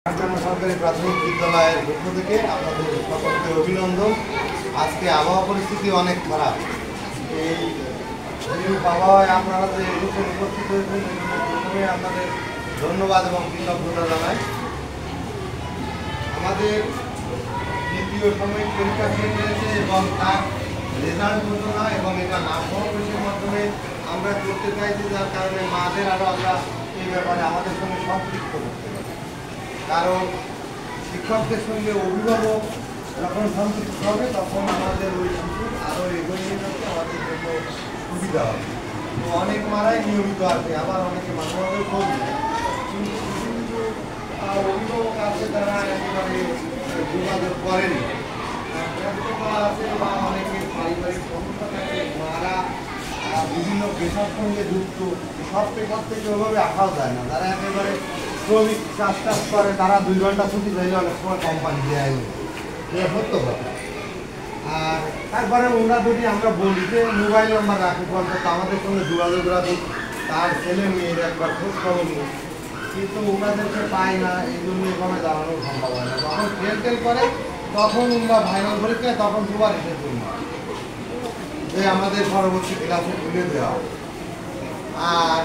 সরকারি প্রাথমিক বিদ্যালয়ের পক্ষ থেকে আপনাদের সকলকে অভিনন্দন। আজকে আবহাওয়া পরিস্থিতি অনেক খারাপ। এই আবহাওয়ায় আপনারা যে এসে উপস্থিত হয়েছেন প্রথমে আপনাদের ধন্যবাদ এবং কৃতজ্ঞতা জানাই। আমাদের দ্বিতীয় সাময়িক পরীক্ষা শেষ হয়েছে এবং তার রেজাল্ট ঘোষণা এবং এটা নাম সমাবেশের মাধ্যমে আমরা করতে চাইছি, যার কারণে মাদের আরও আমরা এই ব্যাপারে আমাদের সঙ্গে সম্পৃক্ত করতে পারি। কারণ শিক্ষকদের সঙ্গে অভিভাবক যখন সম্পৃক্ত হবে তখন আমাদের ওই শিশুর আরও এগিয়ে নিয়ে যাচ্ছে, আমাদের জন্য সুবিধা হবে। তো অনেক মারাই নিয়মিত আছে, আবার অনেকে মাঝে মাঝে খোঁজ নেয়, কিন্তু কিছু কিছু অভিভাবক আছে তারা একেবারে যোগাযোগ করেনি। আছে বা অনেকের পারিবারিক সমস্যা থাকে, মারা বিভিন্ন পেশার সঙ্গে যুক্ত, সব পেশার থেকে ওইভাবে আঁকাও যায় না। তারা একেবারে শ্রমিক চাষ করে, তারা 2 ঘন্টা ছুটি চাইলে অনেক সময় কোম্পানি দেয়, এটা সত্য কথা। আর তারপরে ওরা যদি আমরা বলি যে মোবাইল নাম্বার রাখি অন্তত আমাদের সঙ্গে যোগাযোগ রাখি, তার ছেলে মেয়ের একবার খোঁজ খবর নিই, কিন্তু ওনাদেরকে পাই না, এই জন্য এভাবে জানানো সম্ভব হয় না। যখন ফেল করে তখন ওরা ফাইনাল পরীক্ষায় তখন দুবার এসে জন্য যে আমাদের পরবর্তী ক্লাসে তুলে দেওয়া। আর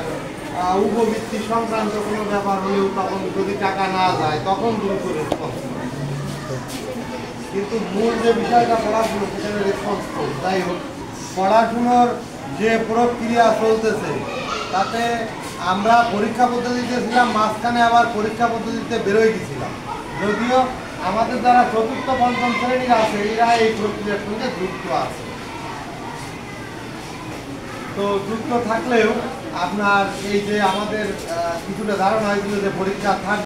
উপবৃত্তি সংক্রান্ত কোনো ব্যাপার হলেও তখন যদি টাকা না যায় তখন দ্রুত রেসপন্স, কিন্তু মূল যে বিষয়টা পড়াশুনো সেখানে রেসপন্স করি। যাই হোক, পড়াশুনোর যে প্রক্রিয়া চলতেছে তাতে আমরা পরীক্ষা পদ্ধতিতে ছিলাম, মাঝখানে আবার পরীক্ষা পদ্ধতিতে বেরোয় গেছিলাম, যদিও আমাদের যারা চতুর্থ পঞ্চম শ্রেণীর আছে এরা এই প্রক্রিয়ার সঙ্গে যুক্ত আছে। তো যুক্ত থাকলেও আপনার এই যে আমাদের কিছুটা ধারণা হয়েছিল যে পরীক্ষা থাকবে।